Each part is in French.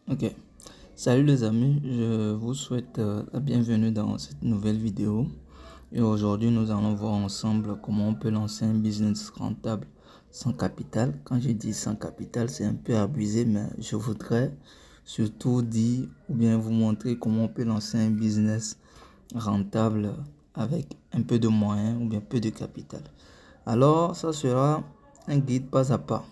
Ok, salut les amis, je vous souhaite la bienvenue dans cette nouvelle vidéo. Et aujourd'hui, nous allons voir ensemble comment on peut lancer un business rentable sans capital. Quand je dis sans capital, c'est un peu abusé, mais je voudrais surtout dire ou bien vous montrer comment on peut lancer un business rentable avec un peu de moyens ou bien peu de capital. Alors, ça sera un guide pas à pas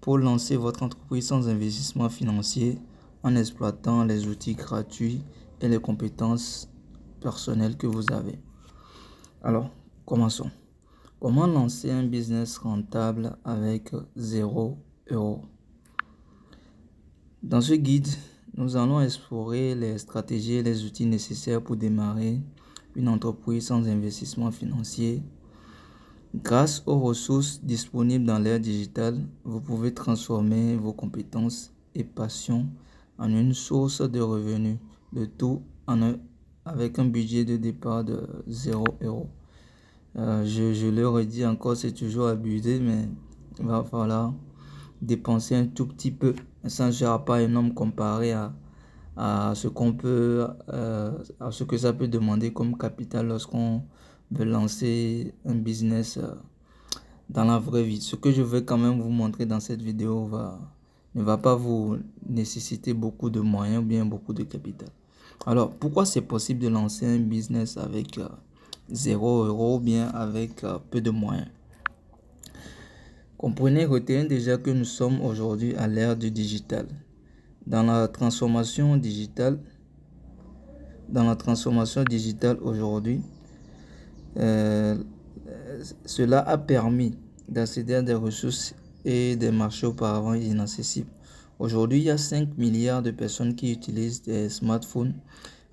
pour lancer votre entreprise sans investissement financier en exploitant les outils gratuits et les compétences personnelles que vous avez. Alors, commençons. Comment lancer un business rentable avec 0 euros? Dans ce guide, nous allons explorer les stratégies et les outils nécessaires pour démarrer une entreprise sans investissement financier. Grâce aux ressources disponibles dans l'ère digitale, vous pouvez transformer vos compétences et passions en une source de revenus, le tout avec un budget de départ de 0 euros. Je le redis encore, c'est toujours abusé, mais il va falloir dépenser un tout petit peu. Ça ne sera pas énorme comparé à ce qu'on peut, à ce que ça peut demander comme capital lorsqu'on veut lancer un business dans la vraie vie. Ce que je veux quand même vous montrer dans cette vidéo ne va pas vous nécessiter beaucoup de moyens ou bien beaucoup de capital. Alors, pourquoi c'est possible de lancer un business avec 0 euros ou bien avec peu de moyens? Comprenez, retenez déjà que nous sommes aujourd'hui à l'ère du digital. Dans la transformation digitale, aujourd'hui, euh, cela a permis d'accéder à des ressources et des marchés auparavant inaccessibles. Aujourd'hui, il y a 5 milliards de personnes qui utilisent des smartphones,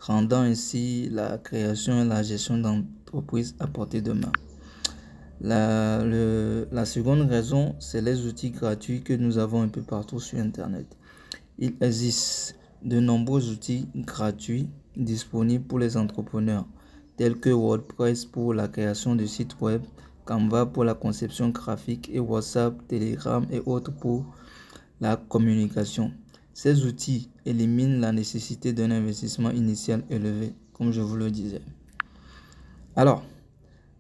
rendant ainsi la création et la gestion d'entreprises à portée de main. La seconde raison, c'est les outils gratuits que nous avons un peu partout sur Internet. Il existe de nombreux outils gratuits disponibles pour les entrepreneurs, tels que WordPress pour la création de sites web, Canva pour la conception graphique et WhatsApp, Telegram et autres pour la communication. Ces outils éliminent la nécessité d'un investissement initial élevé, comme je vous le disais. Alors,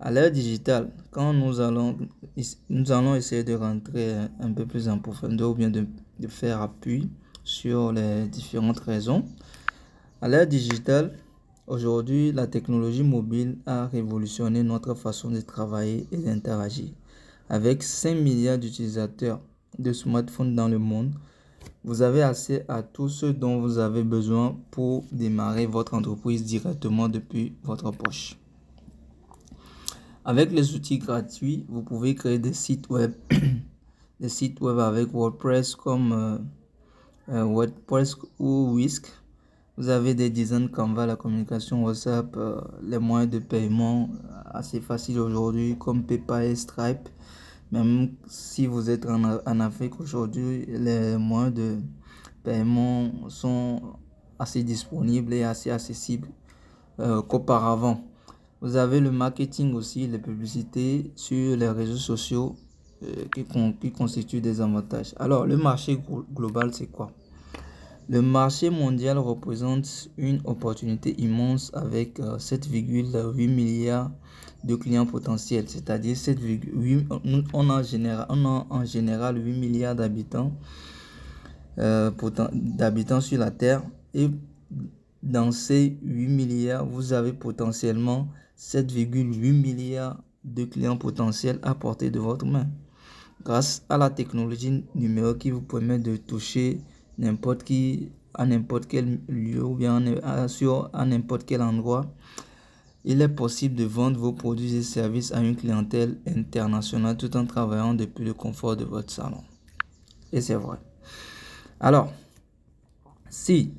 à l'ère digitale, quand nous allons essayer de rentrer un peu plus en profondeur ou bien de faire appui sur les différentes raisons. À l'ère digitale, aujourd'hui, la technologie mobile a révolutionné notre façon de travailler et d'interagir. Avec 5 milliards d'utilisateurs de smartphones dans le monde, vous avez accès à tout ce dont vous avez besoin pour démarrer votre entreprise directement depuis votre poche. Avec les outils gratuits, vous pouvez créer des sites web, des sites web avec WordPress comme WordPress ou Whisk. Vous avez des designs Canva, la communication WhatsApp, les moyens de paiement assez faciles aujourd'hui comme PayPal et Stripe. Même si vous êtes en Afrique aujourd'hui, les moyens de paiement sont assez disponibles et assez accessibles qu'auparavant. Vous avez le marketing aussi, les publicités sur les réseaux sociaux qui constituent des avantages. Alors, le marché global, c'est quoi? Le marché mondial représente une opportunité immense avec 7,8 milliards de clients potentiels, c'est-à-dire 7,8, on a en général 8 milliards d'habitants sur la Terre, et dans ces 8 milliards, vous avez potentiellement 7,8 milliards de clients potentiels à portée de votre main. Grâce à la technologie numérique qui vous permet de toucher n'importe qui à n'importe quel lieu ou bien à n'importe quel endroit, il est possible de vendre vos produits et services à une clientèle internationale tout en travaillant depuis le confort de votre salon. Et c'est vrai. Alors, si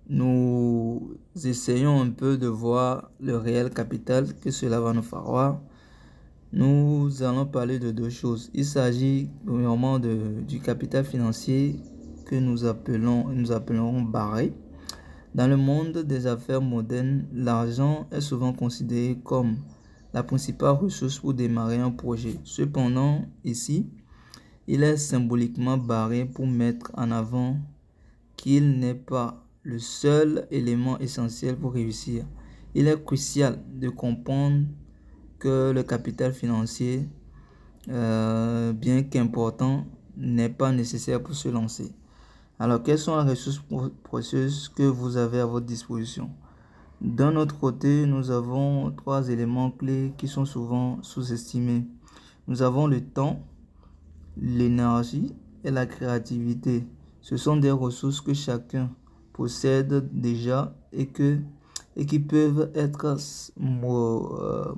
nous essayons un peu de voir le réel capital que cela va nous falloir, nous allons parler de deux choses. Il s'agit premièrement du capital financier que nous appellerons barré. Dans le monde des affaires modernes, l'argent est souvent considéré comme la principale ressource pour démarrer un projet. Cependant, ici, il est symboliquement barré pour mettre en avant qu'il n'est pas le seul élément essentiel pour réussir. Il est crucial de comprendre que le capital financier, bien qu'important, n'est pas nécessaire pour se lancer. Alors, quelles sont les ressources précieuses que vous avez à votre disposition? D'un autre côté, nous avons 3 éléments clés qui sont souvent sous-estimés. Nous avons le temps, l'énergie et la créativité. Ce sont des ressources que chacun possède déjà et qui peuvent être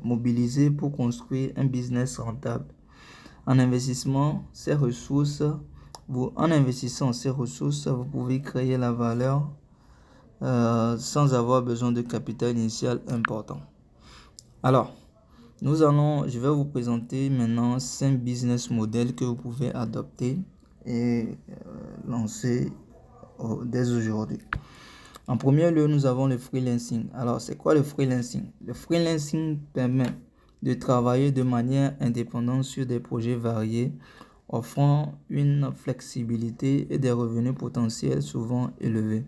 mobilisées pour construire un business rentable. En investissant ces ressources, vous pouvez créer la valeur sans avoir besoin de capital initial important. Alors, je vais vous présenter maintenant 5 business models que vous pouvez adopter et lancer dès aujourd'hui. En premier lieu, nous avons le freelancing. Alors, c'est quoi le freelancing? Le freelancing permet de travailler de manière indépendante sur des projets variés, offrant une flexibilité et des revenus potentiels souvent élevés.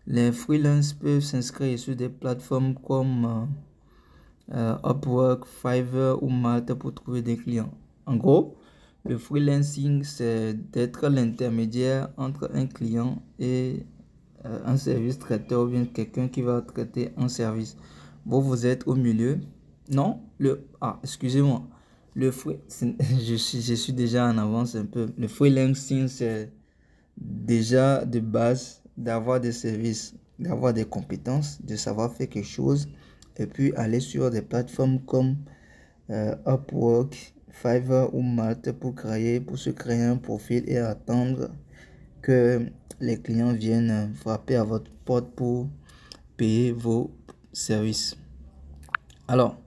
Les freelances peuvent s'inscrire sur des plateformes comme Upwork, Fiverr ou Malte pour trouver des clients. En gros, le freelancing, c'est d'être l'intermédiaire entre un client et un service traiteur ou bien quelqu'un qui va traiter un service. Vous êtes au milieu. Non, excusez-moi. Je suis déjà en avance un peu. Le freelancing, c'est déjà de base d'avoir des services, d'avoir des compétences, de savoir faire quelque chose et puis aller sur des plateformes comme Upwork, Fiverr ou Malte pour se créer un profil et attendre que les clients viennent frapper à votre porte pour payer vos services. Alors,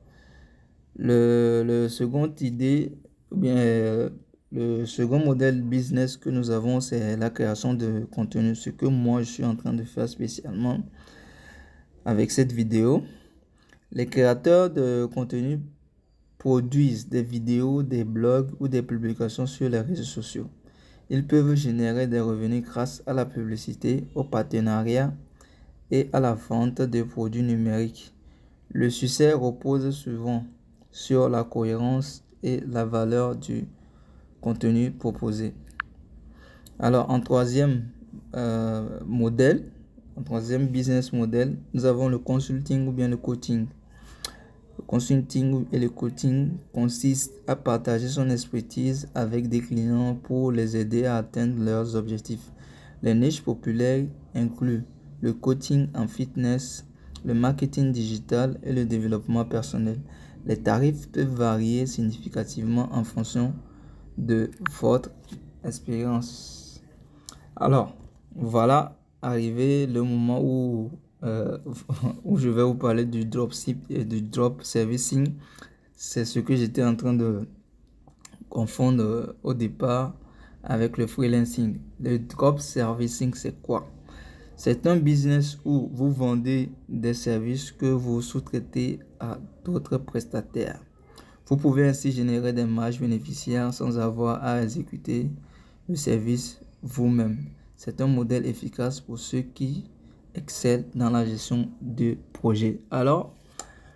le second idée, ou bien le second modèle business que nous avons, c'est la création de contenu. Ce que moi, je suis en train de faire spécialement avec cette vidéo. Les créateurs de contenu produisent des vidéos, des blogs ou des publications sur les réseaux sociaux. Ils peuvent générer des revenus grâce à la publicité, au partenariat et à la vente de produits numériques. Le succès repose souvent sur la cohérence et la valeur du contenu proposé. Alors, en troisième business model, nous avons le consulting ou bien le coaching. Le consulting et le coaching consistent à partager son expertise avec des clients pour les aider à atteindre leurs objectifs. Les niches populaires incluent le coaching en fitness, le marketing digital et le développement personnel. Les tarifs peuvent varier significativement en fonction de votre expérience. Alors, voilà arrivé le moment où je vais vous parler du dropship et du drop servicing. C'est ce que j'étais en train de confondre au départ avec le freelancing. Le drop servicing, c'est quoi? C'est un business où vous vendez des services que vous sous-traitez à d'autres prestataires. Vous pouvez ainsi générer des marges bénéficiaires sans avoir à exécuter le service vous-même. C'est un modèle efficace pour ceux qui excellent dans la gestion de projets. Alors,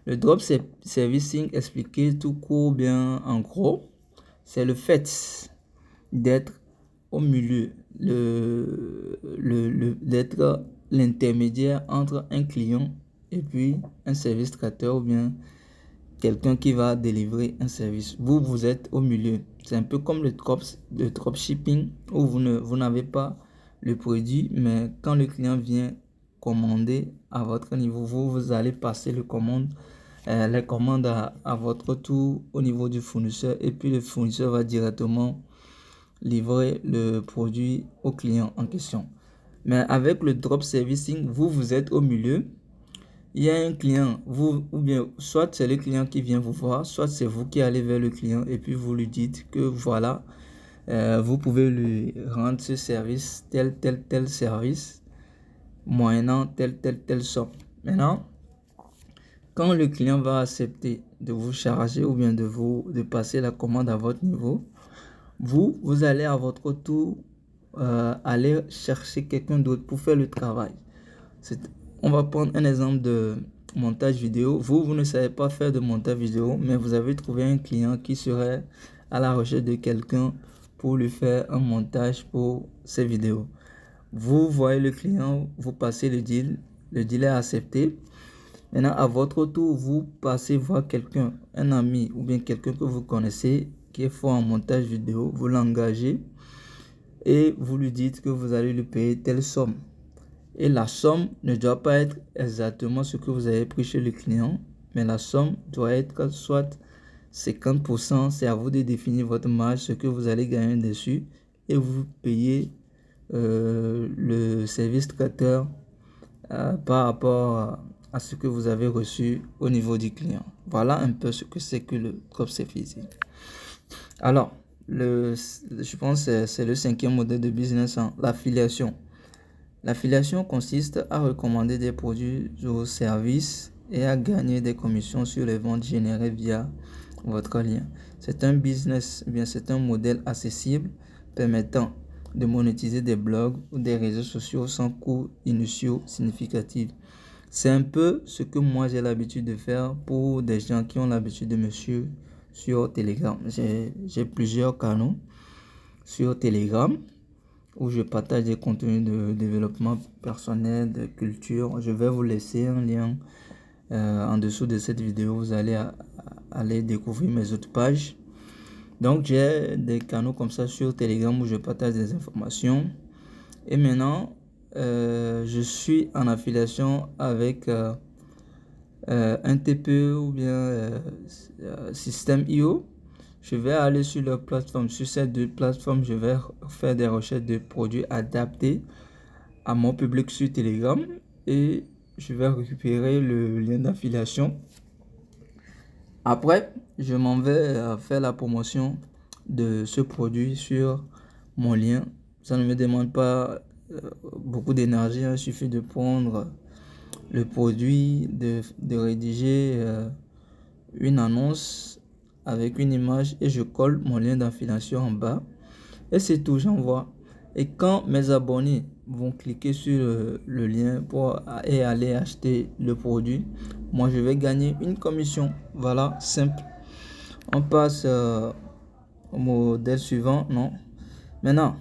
le drop servicing expliqué tout court, bien en gros, c'est le fait d'être au milieu, d'être l'intermédiaire entre un client et puis un service traiteur ou bien quelqu'un qui va délivrer un service. Vous êtes au milieu. C'est un peu comme le dropshipping où vous n'avez pas le produit, mais quand le client vient commander à votre niveau, vous allez passer les commandes à votre tour au niveau du fournisseur et puis le fournisseur va directement livrer le produit au client en question. Mais avec le drop servicing, vous êtes au milieu. Il y a un client, ou bien soit c'est le client qui vient vous voir, soit c'est vous qui allez vers le client et puis vous lui dites que voilà, vous pouvez lui rendre ce service, tel service, moyennant telle somme. Maintenant, quand le client va accepter de vous charger ou bien de passer la commande à votre niveau, vous allez à votre tour aller chercher quelqu'un d'autre pour faire le travail. On va prendre un exemple de montage vidéo. Vous ne savez pas faire de montage vidéo, mais vous avez trouvé un client qui serait à la recherche de quelqu'un pour lui faire un montage pour ses vidéos. Vous voyez le client, vous passez le deal est accepté. Maintenant, à votre tour, vous passez voir quelqu'un, un ami ou bien quelqu'un que vous connaissez qui est fort en montage vidéo, vous l'engagez et vous lui dites que vous allez lui payer telle somme. Et la somme ne doit pas être exactement ce que vous avez pris chez le client, mais la somme doit être soit 50%, c'est à vous de définir votre marge, ce que vous allez gagner dessus, et vous payez le service traiteur par rapport à ce que vous avez reçu au niveau du client. Voilà un peu ce que c'est que le dropshipping. Alors, je pense que c'est le 5e modèle de business, l'affiliation. L'affiliation consiste à recommander des produits ou services et à gagner des commissions sur les ventes générées via votre lien. C'est un business, bien c'est un modèle accessible permettant de monétiser des blogs ou des réseaux sociaux sans coûts initiaux significatifs. C'est un peu ce que moi j'ai l'habitude de faire pour des gens qui ont l'habitude de me suivre sur Telegram. J'ai plusieurs canaux sur Telegram où je partage des contenus de développement personnel, de culture. Je vais vous laisser un lien en dessous de cette vidéo. Vous allez aller découvrir mes autres pages. Donc j'ai des canaux comme ça sur Telegram où je partage des informations. Et maintenant, je suis en affiliation avec un TPE ou bien System.io. Je vais aller sur leur plateforme. Sur ces deux plateformes, je vais faire des recherches de produits adaptés à mon public sur Telegram et je vais récupérer le lien d'affiliation. Après, je m'en vais faire la promotion de ce produit sur mon lien. Ça ne me demande pas beaucoup d'énergie. Il suffit de prendre le produit, de rédiger une annonce avec une image et je colle mon lien d'affiliation en bas et c'est tout, j'envoie. Et quand mes abonnés vont cliquer sur le lien et aller acheter le produit, moi je vais gagner une commission. Voilà, simple. On passe au modèle suivant, non? Maintenant,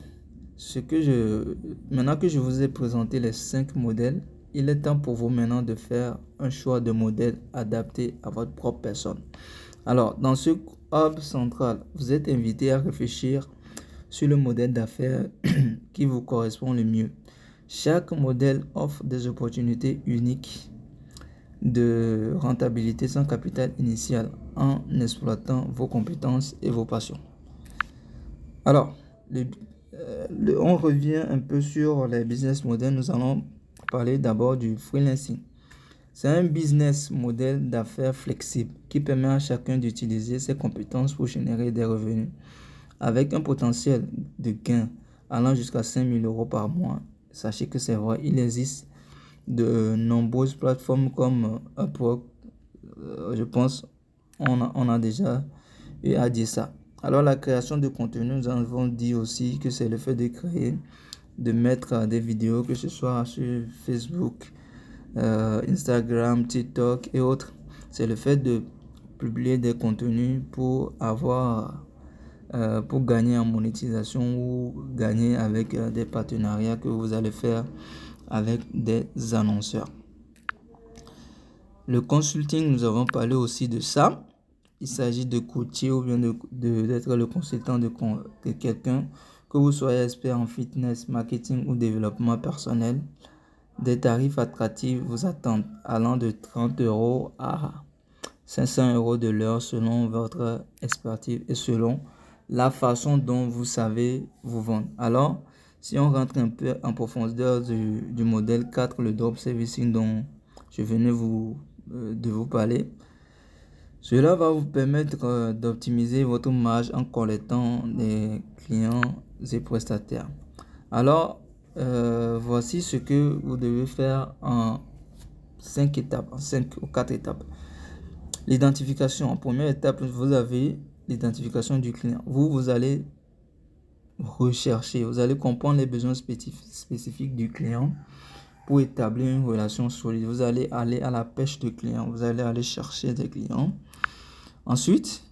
maintenant que je vous ai présenté les 5 modèles, il est temps pour vous maintenant de faire un choix de modèle adapté à votre propre personne. Alors, dans ce hub central, vous êtes invité à réfléchir sur le modèle d'affaires qui vous correspond le mieux. Chaque modèle offre des opportunités uniques de rentabilité sans capital initial en exploitant vos compétences et vos passions. Alors, on revient un peu sur les business models. Nous allons parler d'abord du freelancing. C'est un business model d'affaires flexible qui permet à chacun d'utiliser ses compétences pour générer des revenus. Avec un potentiel de gain allant jusqu'à 5 000 euros par mois, sachez que c'est vrai, il existe de nombreuses plateformes comme Upwork. Je pense on a déjà eu à dire ça. Alors la création de contenu, nous avons dit aussi que c'est le fait de créer, de mettre des vidéos, que ce soit sur Facebook, Instagram, TikTok et autres. C'est le fait de publier des contenus pour gagner en monétisation ou gagner avec des partenariats que vous allez faire avec des annonceurs. Le consulting, nous avons parlé aussi de ça. Il s'agit de coacher ou bien d'être le consultant de quelqu'un, que vous soyez expert en fitness, marketing ou développement personnel. Des tarifs attractifs vous attendent, allant de 30 euros à 500 euros de l'heure selon votre expertise et selon la façon dont vous savez vous vendre. Alors, si on rentre un peu en profondeur du modèle 4, le drop servicing dont je venais de vous parler, cela va vous permettre d'optimiser votre marge en collectant des clients et prestataires. Alors, voici ce que vous devez faire en 5 étapes, en 5 ou 4 étapes. L'identification. En première étape, vous avez l'identification du client. Vous allez rechercher. Vous allez comprendre les besoins spécifiques du client pour établir une relation solide. Vous allez aller à la pêche de clients. Vous allez aller chercher des clients. Ensuite,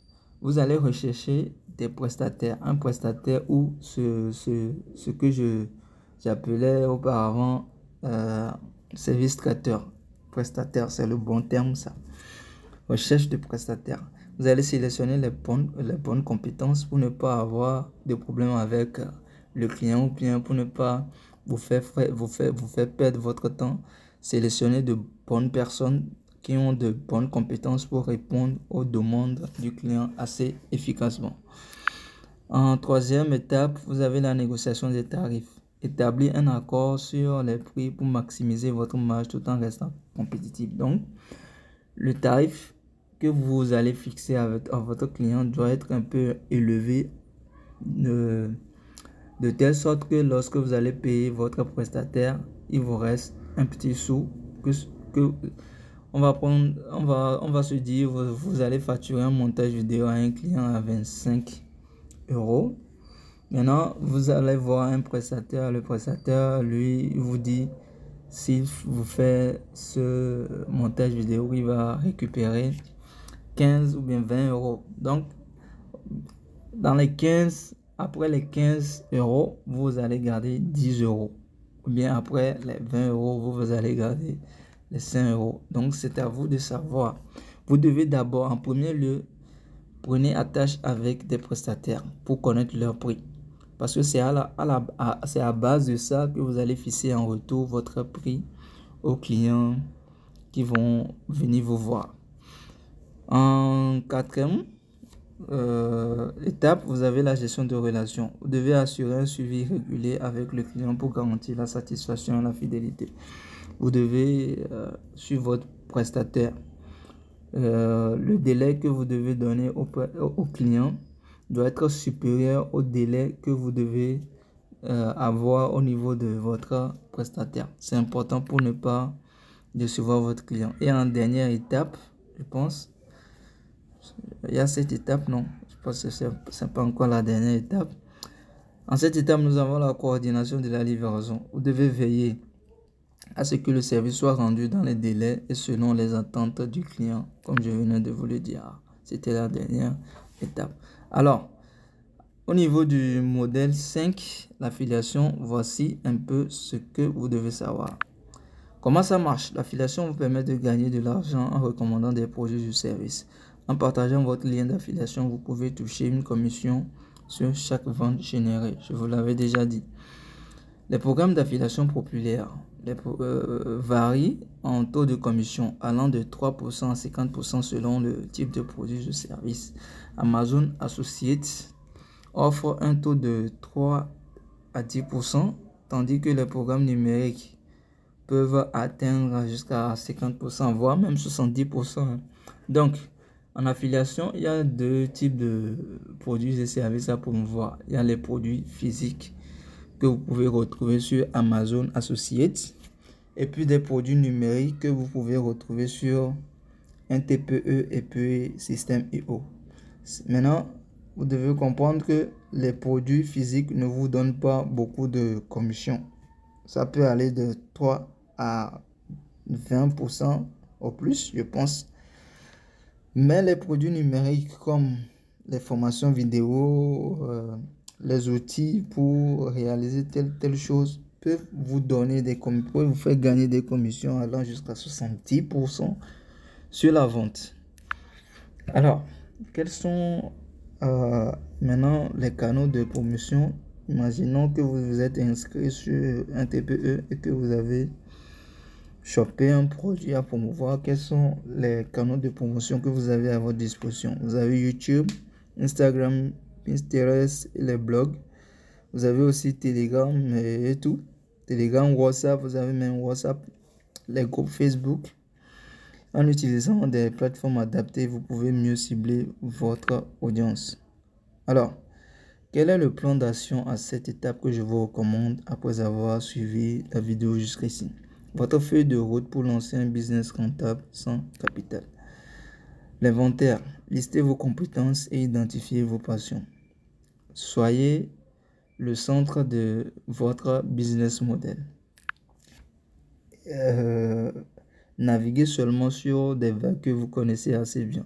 vous allez rechercher des prestataires. Un prestataire ou ce que j'appelais auparavant service traiteur. Prestataire, c'est le bon terme ça. Recherche de prestataires. Vous allez sélectionner les bonnes compétences pour ne pas avoir de problème avec le client ou bien pour ne pas vous faire perdre votre temps. Sélectionnez de bonnes personnes qui ont de bonnes compétences pour répondre aux demandes du client assez efficacement. En troisième étape, vous avez la négociation des tarifs. Établir un accord sur les prix pour maximiser votre marge tout en restant compétitif. Donc, le tarif que vous allez fixer à votre client doit être un peu élevé de telle sorte que lorsque vous allez payer votre prestataire, il vous reste un petit sou que on va se dire vous allez facturer un montage vidéo à un client à 25 euros. Maintenant, vous allez voir un prestataire. Le prestataire, lui, vous dit s'il vous fait ce montage vidéo, il va récupérer 15 ou bien 20 euros. Donc, après les 15 euros, vous allez garder 10 euros. Ou bien après les 20 euros, vous allez garder les 5 euros. Donc, c'est à vous de savoir. Vous devez d'abord, en premier lieu, prenez attache avec des prestataires pour connaître leur prix. Parce que c'est à base de ça que vous allez fixer en retour votre prix aux clients qui vont venir vous voir. En quatrième étape, vous avez la gestion de relations. Vous devez assurer un suivi régulier avec le client pour garantir la satisfaction et la fidélité. Vous devez suivre votre prestataire. Le délai que vous devez donner au client doit être supérieur au délai que vous devez avoir au niveau de votre prestataire. C'est important pour ne pas décevoir votre client. Et en dernière étape, je pense, il y a cette étape, non, je pense que c'est pas encore la dernière étape. En cette étape, nous avons la coordination de la livraison. Vous devez veiller à ce que le service soit rendu dans les délais et selon les attentes du client, comme je venais de vous le dire. C'était la dernière étape. Alors, au niveau du modèle 5, l'affiliation, voici un peu ce que vous devez savoir. Comment ça marche? L'affiliation vous permet de gagner de l'argent en recommandant des produits ou services. En partageant votre lien d'affiliation, vous pouvez toucher une commission sur chaque vente générée. Je vous l'avais déjà dit. Les programmes d'affiliation populaires varient en taux de commission allant de 3% à 50% selon le type de produit ou service. Amazon Associates offre un taux de 3 à 10%, tandis que les programmes numériques peuvent atteindre jusqu'à 50%, voire même 70%. Donc, en affiliation, il y a deux types de produits et services à promouvoir. Il y a les produits physiques que vous pouvez retrouver sur Amazon Associates et puis des produits numériques que vous pouvez retrouver sur un TPE et puis Système IO. Maintenant, vous devez comprendre que les produits physiques ne vous donnent pas beaucoup de commission. Ça peut aller de 3 à 20% au plus, je pense. Mais les produits numériques comme les formations vidéo, les outils pour réaliser telle chose peuvent vous donner peuvent vous faire gagner des commissions allant jusqu'à 70% sur la vente. Alors, quels sont maintenant les canaux de promotion? Imaginons que vous vous êtes inscrit sur un TPE et que vous avez chopé un produit à promouvoir. Quels sont les canaux de promotion que vous avez à votre disposition? Vous avez YouTube, Instagram, Pinterest et les blogs. Vous avez aussi Telegram et tout. Telegram, WhatsApp, vous avez même WhatsApp, les groupes Facebook. En utilisant des plateformes adaptées, vous pouvez mieux cibler votre audience. Alors, quel est le plan d'action à cette étape que je vous recommande après avoir suivi la vidéo jusqu'ici? Votre feuille de route pour lancer un business rentable sans capital. L'inventaire. Listez vos compétences et identifiez vos passions. Soyez le centre de votre business model. Naviguez seulement sur des vagues que vous connaissez assez bien.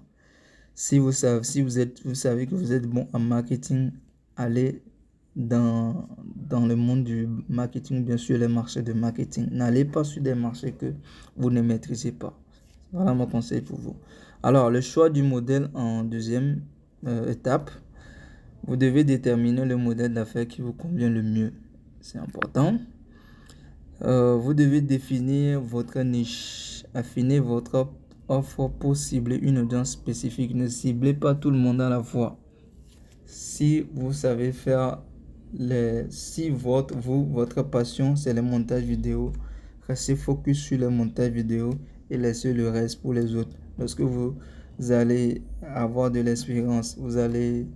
Si vous savez que vous êtes bon en marketing, allez dans le monde du marketing, bien sûr les marchés de marketing. N'allez pas sur des marchés que vous ne maîtrisez pas. Voilà mon conseil pour vous. Alors, le choix du modèle en deuxième étape. Vous devez déterminer le modèle d'affaires qui vous convient le mieux. C'est important. Vous devez définir votre niche, affiner votre offre pour cibler une audience spécifique. Ne ciblez pas tout le monde à la fois. Si vous savez faire votre passion c'est le montage vidéo, restez focus sur le montage vidéo et laissez le reste pour les autres. Lorsque vous allez avoir de l'expérience, vous allez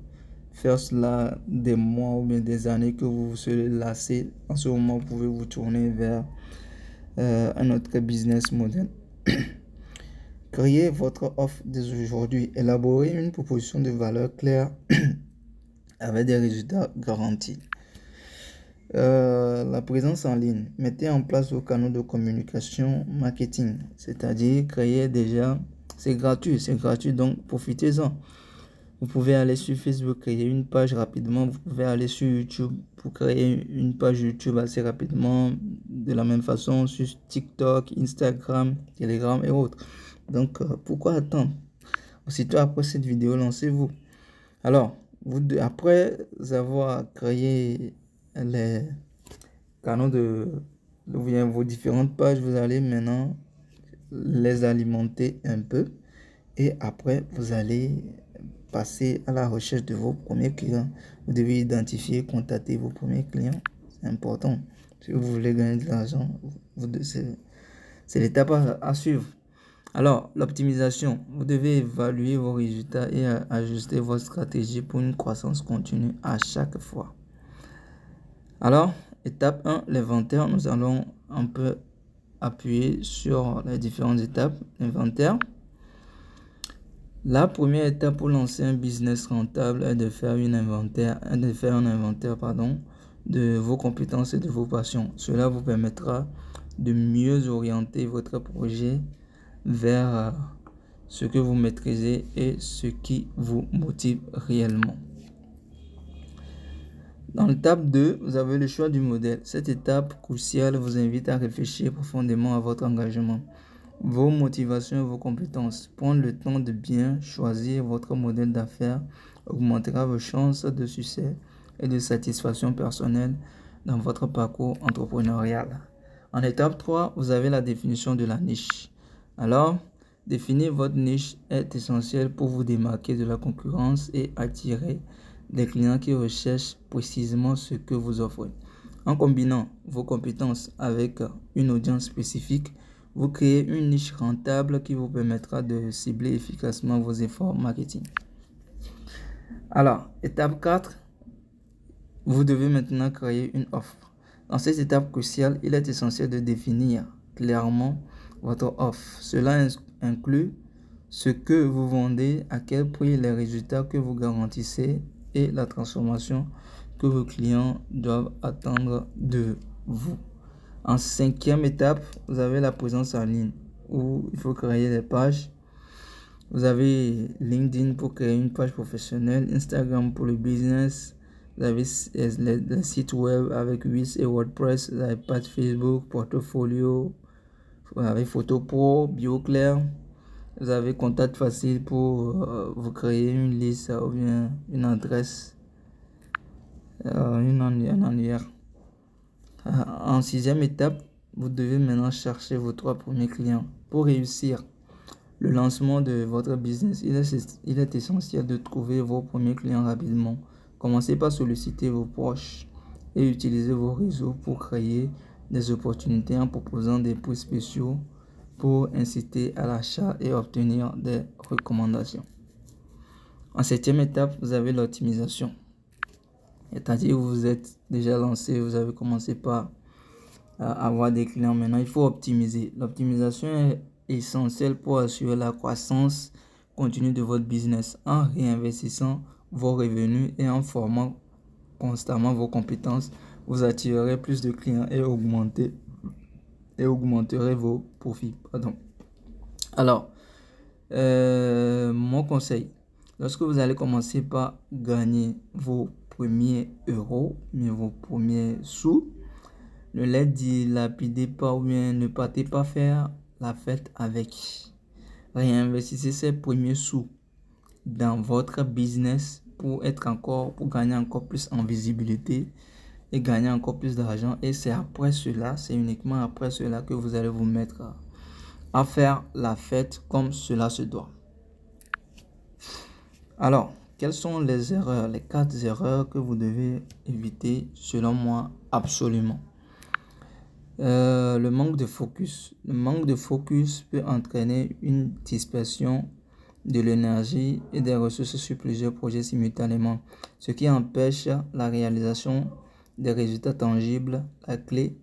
faire cela des mois ou bien des années que vous serez lassé. En ce moment, vous pouvez vous tourner vers un autre business model. Créez votre offre dès aujourd'hui. Élaborez une proposition de valeur claire avec des résultats garantis. La présence en ligne. Mettez en place vos canaux de communication marketing, c'est-à-dire créer déjà. C'est gratuit, donc profitez-en. Vous pouvez aller sur Facebook, créer une page rapidement. Vous pouvez aller sur YouTube pour créer une page YouTube assez rapidement. De la même façon sur TikTok, Instagram, Telegram et autres. Donc, pourquoi attendre? Aussitôt après cette vidéo, lancez-vous. Alors, après avoir créé les canaux vos différentes pages, vous allez maintenant les alimenter un peu. Et après, vous allez passer à la recherche de vos premiers clients. Vous devez identifier, contacter vos premiers clients. C'est important. Si vous voulez gagner de l'argent, c'est l'étape à suivre. Alors, l'optimisation. Vous devez évaluer vos résultats et ajuster votre stratégie pour une croissance continue à chaque fois. Alors, étape 1, l'inventaire. Nous allons un peu appuyer sur les différentes étapes. L'inventaire. La première étape pour lancer un business rentable est de faire un inventaire de vos compétences et de vos passions. Cela vous permettra de mieux orienter votre projet vers ce que vous maîtrisez et ce qui vous motive réellement. Dans l'étape 2, vous avez le choix du modèle. Cette étape cruciale vous invite à réfléchir profondément à votre engagement, vos motivations et vos compétences. Prendre le temps de bien choisir votre modèle d'affaires augmentera vos chances de succès et de satisfaction personnelle dans votre parcours entrepreneurial. En étape 3, vous avez la définition de la niche. Alors, définir votre niche est essentiel pour vous démarquer de la concurrence et attirer des clients qui recherchent précisément ce que vous offrez. En combinant vos compétences avec une audience spécifique, vous créez une niche rentable qui vous permettra de cibler efficacement vos efforts marketing. Alors, étape 4, vous devez maintenant créer une offre. Dans cette étape cruciale, il est essentiel de définir clairement votre offre. Cela inclut ce que vous vendez, à quel prix, les résultats que vous garantissez et la transformation que vos clients doivent attendre de vous. En 5e étape, vous avez la présence en ligne où il faut créer des pages. Vous avez LinkedIn pour créer une page professionnelle, Instagram pour le business, vous avez les sites web avec Wix et WordPress, vous avez page Facebook, portfolio, vous avez photo pro, bio clair, vous avez contact facile pour vous créer une liste ou bien une adresse, un annuaire. En 6e étape, vous devez maintenant chercher vos 3 premiers clients. Pour réussir le lancement de votre business, il est essentiel de trouver vos premiers clients rapidement. Commencez par solliciter vos proches et utilisez vos réseaux pour créer des opportunités en proposant des prix spéciaux pour inciter à l'achat et obtenir des recommandations. En 7e étape, vous avez l'optimisation. C'est-à-dire vous êtes déjà lancé, vous avez commencé par avoir des clients. Maintenant, il faut optimiser. L'optimisation est essentielle pour assurer la croissance continue de votre business en réinvestissant vos revenus et en formant constamment vos compétences, vous attirerez plus de clients et augmenterez vos profits. Pardon. Alors, mon conseil, lorsque vous allez commencer par gagner vos premiers euros, mais vos premiers sous, ne les dilapidez pas ou bien ne partez pas faire la fête avec. Réinvestissez ces premiers sous dans votre business pour gagner encore plus en visibilité et gagner encore plus d'argent. Et c'est uniquement après cela que vous allez vous mettre à faire la fête comme cela se doit. Alors, quelles sont les 4 erreurs que vous devez éviter selon moi absolument? Le manque de focus. Le manque de focus peut entraîner une dispersion de l'énergie et des ressources sur plusieurs projets simultanément, ce qui empêche la réalisation des résultats tangibles. La clé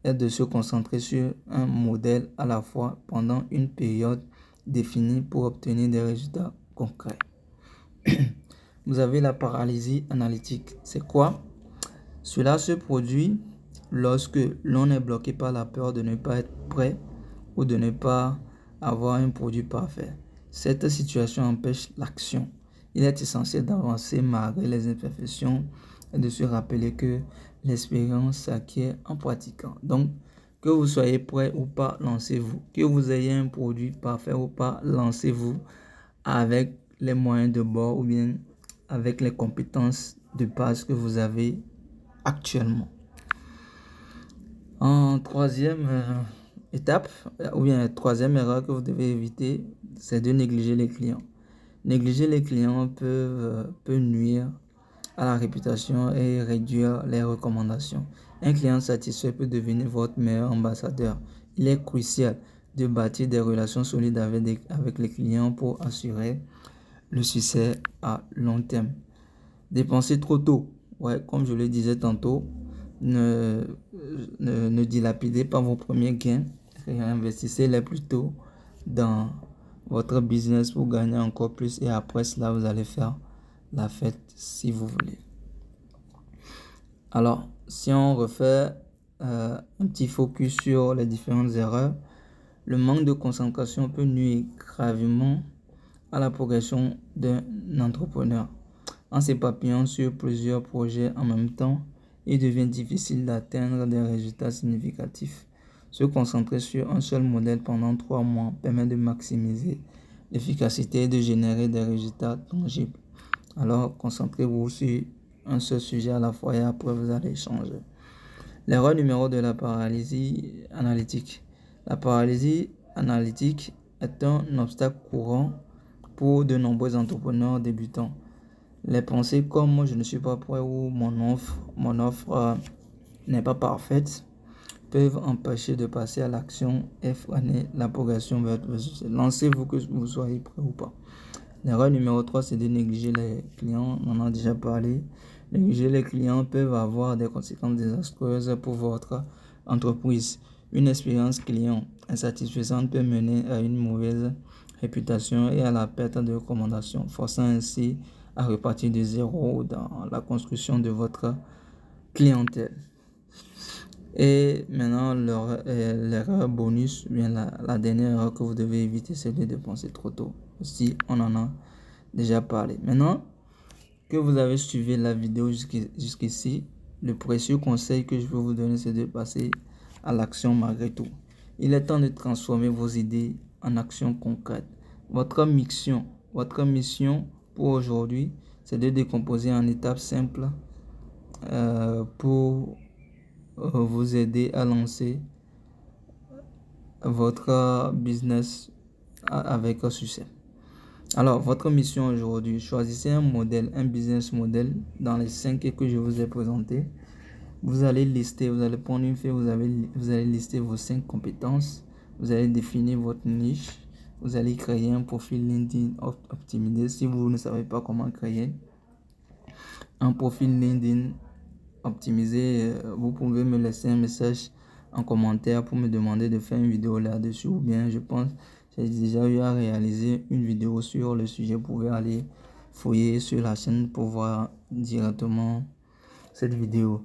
est de se concentrer sur un modèle à la fois pendant une période définie pour obtenir des résultats concrets. Vous avez la paralysie analytique. C'est quoi? Cela se produit lorsque l'on est bloqué par la peur de ne pas être prêt ou de ne pas avoir un produit parfait. Cette situation empêche l'action. Il est essentiel d'avancer malgré les imperfections et de se rappeler que l'expérience s'acquiert en pratiquant. Donc, que vous soyez prêt ou pas, lancez-vous. Que vous ayez un produit parfait ou pas, lancez-vous avec les moyens de bord ou bien avec les compétences de base que vous avez actuellement. En troisième étape, ou bien troisième erreur que vous devez éviter, c'est de négliger les clients. Négliger les clients peut nuire à la réputation et réduire les recommandations. Un client satisfait peut devenir votre meilleur ambassadeur. Il est crucial de bâtir des relations solides avec les clients pour assurer le succès à long terme. Dépenser trop tôt. Ouais, comme je le disais tantôt, ne dilapidez pas vos premiers gains. Réinvestissez-les plutôt dans votre business pour gagner encore plus. Et après cela, vous allez faire la fête si vous voulez. Alors, si on refait un petit focus sur les différentes erreurs, le manque de concentration peut nuire gravement à la progression d'un entrepreneur. En s'éparpillant sur plusieurs projets en même temps, il devient difficile d'atteindre des résultats significatifs. Se concentrer sur un seul modèle pendant 3 mois permet de maximiser l'efficacité et de générer des résultats tangibles. Alors, concentrez-vous sur un seul sujet à la fois et après vous allez changer. L'erreur numéro 2 de la paralysie analytique. La paralysie analytique est un obstacle courant pour de nombreux entrepreneurs débutants. Les pensées comme je ne suis pas prêt ou mon offre n'est pas parfaite peuvent empêcher de passer à l'action et freiner la progression vers le succès. Lancez-vous que vous soyez prêt ou pas. L'erreur numéro 3, c'est de négliger les clients. On en a déjà parlé. Négliger les clients peuvent avoir des conséquences désastreuses pour votre entreprise. Une expérience client insatisfaisante peut mener à une mauvaise réputation et à la perte de recommandations, forçant ainsi à repartir de zéro dans la construction de votre clientèle. Et maintenant, l'erreur bonus, bien la dernière erreur que vous devez éviter, c'est de dépenser trop tôt. Si on en a déjà parlé. Maintenant que vous avez suivi la vidéo jusqu'ici, le précieux conseil que je veux vous donner, c'est de passer à l'action malgré tout. Il est temps de transformer vos idées en actions concrètes. Votre mission pour aujourd'hui, c'est de décomposer en étapes simples pour vous aider à lancer votre business avec succès. Alors, votre mission aujourd'hui, choisissez un business model dans les 5 que je vous ai présentés. Vous allez prendre une feuille, vous allez lister vos 5 compétences. Vous allez définir votre niche. Vous allez créer un profil LinkedIn optimisé. Si vous ne savez pas comment créer un profil LinkedIn optimisé, vous pouvez me laisser un message en commentaire pour me demander de faire une vidéo là-dessus. Ou bien, je pense, j'ai déjà eu à réaliser une vidéo sur le sujet. Vous pouvez aller fouiller sur la chaîne pour voir directement cette vidéo.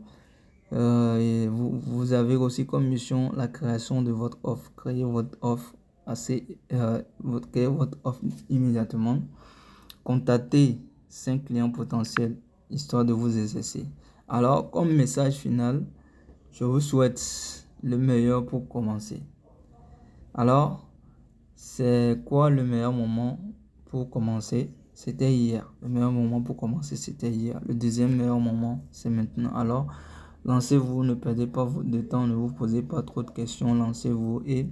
Et vous avez aussi comme mission la création de votre offre. Créer votre offre créer votre offre immédiatement. Contactez 5 clients potentiels histoire de vous exercer. Alors, comme message final, je vous souhaite le meilleur pour commencer. Alors, c'est quoi le meilleur moment pour commencer? C'était hier. Le meilleur moment pour commencer, c'était hier. Le deuxième meilleur moment, c'est maintenant. Alors, lancez-vous, ne perdez pas de temps, ne vous posez pas trop de questions, lancez-vous et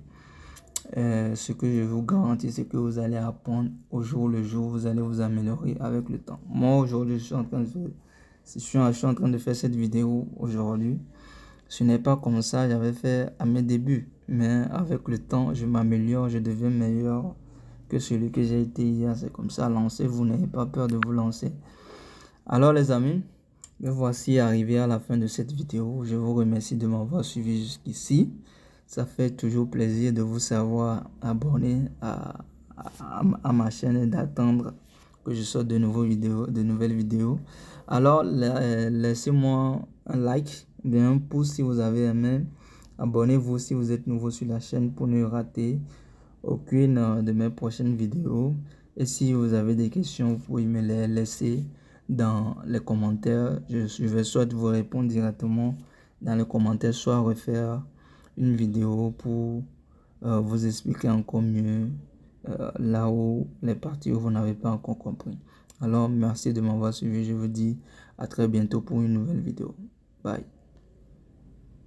ce que je vous garantis, c'est que vous allez apprendre au jour le jour, vous allez vous améliorer avec le temps. Moi, aujourd'hui, je suis en train de faire cette vidéo aujourd'hui. Ce n'est pas comme ça, j'avais fait à mes débuts, mais avec le temps, je m'améliore, je deviens meilleur que celui que j'ai été hier. C'est comme ça, lancez-vous, n'ayez pas peur de vous lancer. Alors les amis, me voici arrivé à la fin de cette vidéo. Je vous remercie de m'avoir suivi jusqu'ici. Ça fait toujours plaisir de vous savoir abonné à ma chaîne et d'attendre que je sorte de nouvelles vidéos. Alors, laissez-moi un like, bien un pouce si vous avez aimé. Abonnez-vous si vous êtes nouveau sur la chaîne pour ne rater aucune de mes prochaines vidéos. Et si vous avez des questions, vous pouvez me les laisser dans les commentaires. Je vais soit vous répondre directement dans les commentaires, soit refaire une vidéo pour vous expliquer encore mieux là où les parties où vous n'avez pas encore compris. Alors, merci de m'avoir suivi. Je vous dis à très bientôt pour une nouvelle vidéo. Bye.